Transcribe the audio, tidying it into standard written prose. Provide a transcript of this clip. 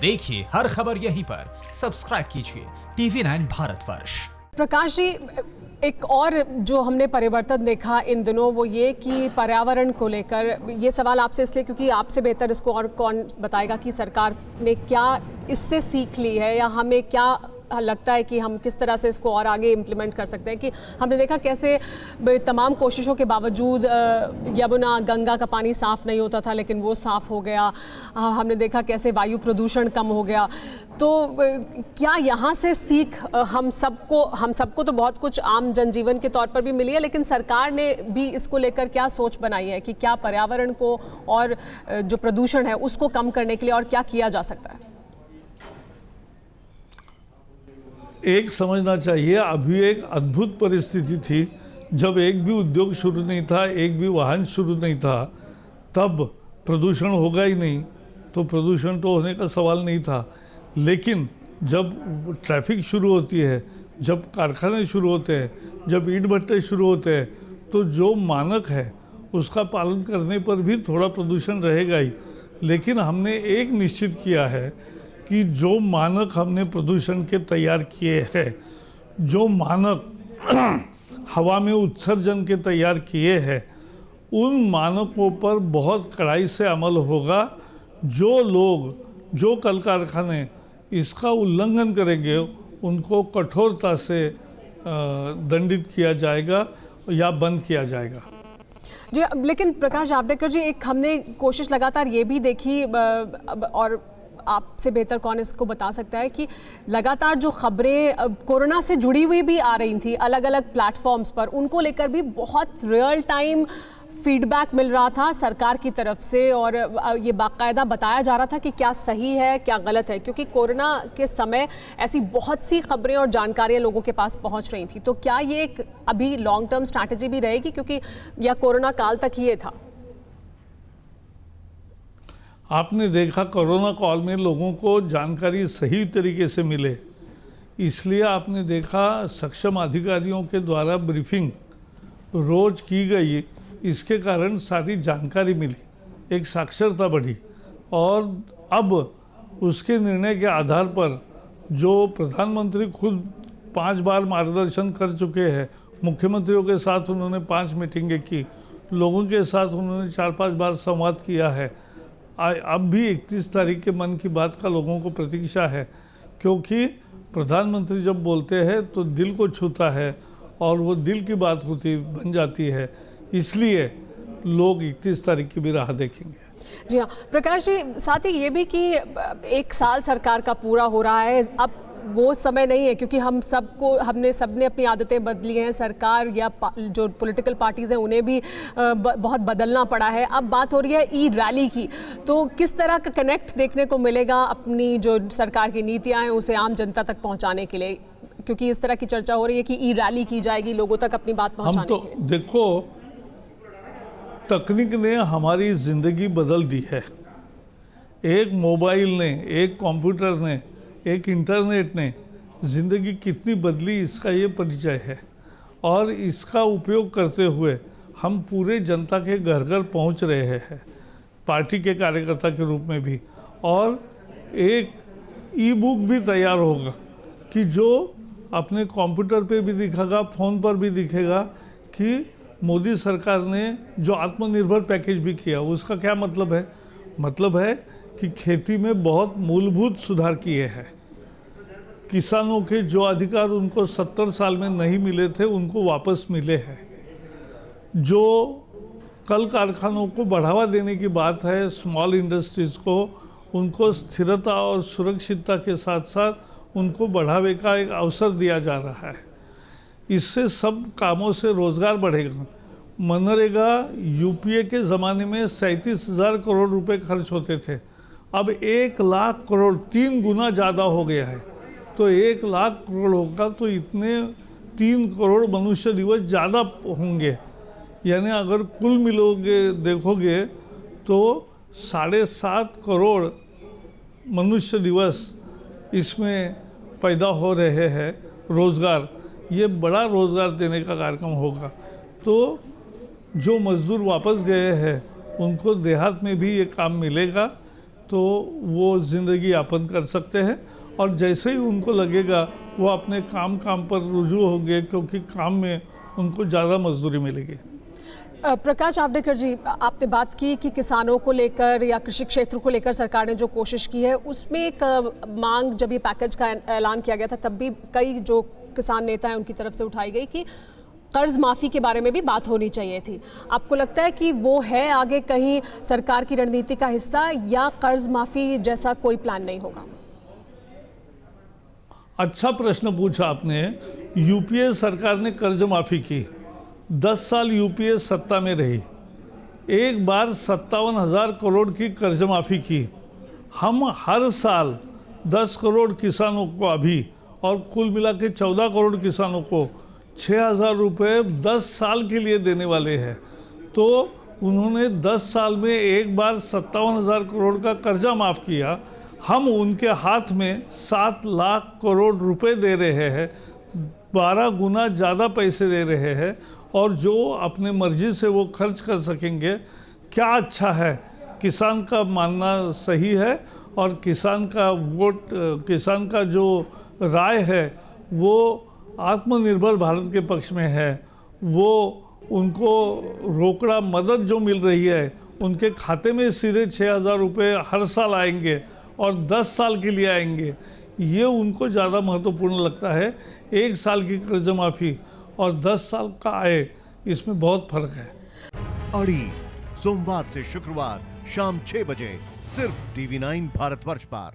देखिए हर खबर यहीं पर, सब्सक्राइब कीजिए TV9 भारतवर्ष। प्रकाश जी, एक और जो हमने परिवर्तन देखा इन दिनों वो ये कि पर्यावरण को लेकर, ये सवाल आपसे इसलिए क्योंकि आपसे बेहतर इसको और कौन बताएगा कि सरकार ने क्या इससे सीख ली है या हमें क्या लगता है कि हम किस तरह से इसको और आगे इम्प्लीमेंट कर सकते हैं। कि हमने देखा कैसे तमाम कोशिशों के बावजूद यमुना गंगा का पानी साफ़ नहीं होता था, लेकिन वो साफ़ हो गया। हमने देखा कैसे वायु प्रदूषण कम हो गया। तो क्या यहाँ से सीख हम सबको तो बहुत कुछ आम जनजीवन के तौर पर भी मिली है, लेकिन सरकार ने भी इसको लेकर क्या सोच बनाई है कि क्या पर्यावरण को और जो प्रदूषण है उसको कम करने के लिए और क्या किया जा सकता है? एक समझना चाहिए, अभी एक अद्भुत परिस्थिति थी जब एक भी उद्योग शुरू नहीं था, एक भी वाहन शुरू नहीं था, तब प्रदूषण होगा ही नहीं। तो प्रदूषण तो होने का सवाल नहीं था। लेकिन जब ट्रैफिक शुरू होती है, जब कारखाने शुरू होते हैं, जब ईंट भट्टे शुरू होते हैं, तो जो मानक है उसका पालन करने पर भी थोड़ा प्रदूषण रहेगा ही। लेकिन हमने एक निश्चित किया है कि जो मानक हमने प्रदूषण के तैयार किए हैं, जो मानक हवा में उत्सर्जन के तैयार किए हैं, उन मानकों पर बहुत कड़ाई से अमल होगा। जो लोग, जो कल कारखाने इसका उल्लंघन करेंगे उनको कठोरता से दंडित किया जाएगा या बंद किया जाएगा। जी, लेकिन प्रकाश जावड़ेकर जी, एक हमने कोशिश लगातार ये भी देखी और आपसे बेहतर कौन इसको बता सकता है कि लगातार जो खबरें कोरोना से जुड़ी हुई भी आ रही थी अलग अलग प्लेटफॉर्म्स पर, उनको लेकर भी बहुत रियल टाइम फीडबैक मिल रहा था सरकार की तरफ से और ये बाकायदा बताया जा रहा था कि क्या सही है क्या गलत है, क्योंकि कोरोना के समय ऐसी बहुत सी खबरें और जानकारियां लोगों के पास पहुंच रही थी। तो क्या ये एक अभी लॉन्ग टर्म स्ट्रैटेजी भी रहेगी, क्योंकि या कोरोना काल तक ही ये था? आपने देखा कोरोना काल में लोगों को जानकारी सही तरीके से मिले, इसलिए आपने देखा सक्षम अधिकारियों के द्वारा ब्रीफिंग रोज की गई। इसके कारण सारी जानकारी मिली, एक साक्षरता बढ़ी और अब उसके निर्णय के आधार पर जो प्रधानमंत्री खुद 5 बार मार्गदर्शन कर चुके हैं, मुख्यमंत्रियों के साथ उन्होंने 5 मीटिंगें की, लोगों के साथ उन्होंने 4-5 बार संवाद किया है। अब भी 31 तारीख के मन की बात का लोगों को प्रतीक्षा है, क्योंकि प्रधानमंत्री जब बोलते हैं तो दिल को छूता है और वो दिल की बात होती बन जाती है। इसलिए लोग 31 तारीख की भी राह देखेंगे। जी हाँ प्रकाश जी, साथ ही ये भी कि 1 साल सरकार का पूरा हो रहा है, अब वो समय नहीं है क्योंकि हमने सबने अपनी आदतें बदली हैं। सरकार या जो पॉलिटिकल पार्टीज़ हैं उन्हें भी बहुत बदलना पड़ा है। अब बात हो रही है ई रैली की, तो किस तरह का कनेक्ट देखने को मिलेगा अपनी जो सरकार की नीतियां हैं उसे आम जनता तक पहुंचाने के लिए, क्योंकि इस तरह की चर्चा हो रही है कि ई रैली की जाएगी लोगों तक अपनी बात पहुंचाने के लिए। देखो, तकनीक ने हमारी ज़िंदगी बदल दी है। एक मोबाइल ने, एक कंप्यूटर ने, एक इंटरनेट ने ज़िंदगी कितनी बदली, इसका ये परिचय है। और इसका उपयोग करते हुए हम पूरे जनता के घर घर पहुंच रहे हैं, पार्टी के कार्यकर्ता के रूप में भी। और एक ई बुक भी तैयार होगा कि जो अपने कंप्यूटर पे भी दिखेगा, फ़ोन पर भी दिखेगा कि मोदी सरकार ने जो आत्मनिर्भर पैकेज भी किया। उसका क्या मतलब है? मतलब है कि खेती में बहुत मूलभूत सुधार किए हैं। किसानों के जो अधिकार उनको 70 साल में नहीं मिले थे उनको वापस मिले हैं। जो कल कारखानों को बढ़ावा देने की बात है, स्मॉल इंडस्ट्रीज़ को, उनको स्थिरता और सुरक्षितता के साथ साथ उनको बढ़ावे का एक अवसर दिया जा रहा है। इससे सब कामों से रोज़गार बढ़ेगा। मनरेगा यूपीए के ज़माने में 37,000 करोड़ रुपए खर्च होते थे, अब 1 लाख करोड़, 3 गुना ज़्यादा हो गया है। तो 1 लाख करोड़ होगा तो इतने 3 करोड़ मनुष्य दिवस ज़्यादा होंगे। यानी अगर कुल मिलोगे देखोगे तो 7.5 करोड़ मनुष्य दिवस इसमें पैदा हो रहे हैं रोज़गार। ये बड़ा रोज़गार देने का कार्यक्रम होगा। तो जो मज़दूर वापस गए हैं उनको देहात में भी ये काम मिलेगा। तो वो ज़िंदगी यापन कर सकते हैं। और जैसे ही उनको लगेगा वो अपने काम पर रुजू होंगे, क्योंकि काम में उनको ज़्यादा मजदूरी मिलेगी। प्रकाश जावड़ेकर जी, आपने बात की कि किसानों को लेकर या कृषि क्षेत्र को लेकर सरकार ने जो कोशिश की है उसमें एक मांग, जब ये पैकेज का ऐलान किया गया था तब भी कई जो किसान नेता हैं उनकी तरफ से उठाई गई कि कर्ज माफ़ी के बारे में भी बात होनी चाहिए थी। आपको लगता है कि वो है आगे कहीं सरकार की रणनीति का हिस्सा, या कर्ज माफ़ी जैसा कोई प्लान नहीं होगा? अच्छा प्रश्न पूछा आपने। यूपीए सरकार ने कर्ज माफ़ी की, 10 साल यूपीए सत्ता में रही, एक बार 57,000 करोड़ की कर्ज माफ़ी की। हम हर साल 10 करोड़ किसानों को अभी, और कुल मिला के 14 करोड़ किसानों को 6,000 रुपये 10 साल के लिए देने वाले हैं। तो उन्होंने 10 साल में एक बार 57,000 करोड़ का कर्जा माफ़ किया। हम उनके हाथ में 7 लाख करोड़ रुपए दे रहे हैं, 12 गुना ज़्यादा पैसे दे रहे हैं, और जो अपने मर्जी से वो खर्च कर सकेंगे। क्या अच्छा है? किसान का मानना सही है, और किसान का वोट, किसान का जो राय है वो आत्मनिर्भर भारत के पक्ष में है। वो उनको रोकड़ा मदद जो मिल रही है, उनके खाते में सीधे 6,000 रुपये हर साल आएंगे और 10 साल के लिए आएंगे। ये उनको ज़्यादा महत्वपूर्ण लगता है। 1 साल की कर्ज माफ़ी और 10 साल का आय, इसमें बहुत फर्क है। अड़ी सोमवार से शुक्रवार शाम 6 बजे सिर्फ TV9 भारतवर्ष पर।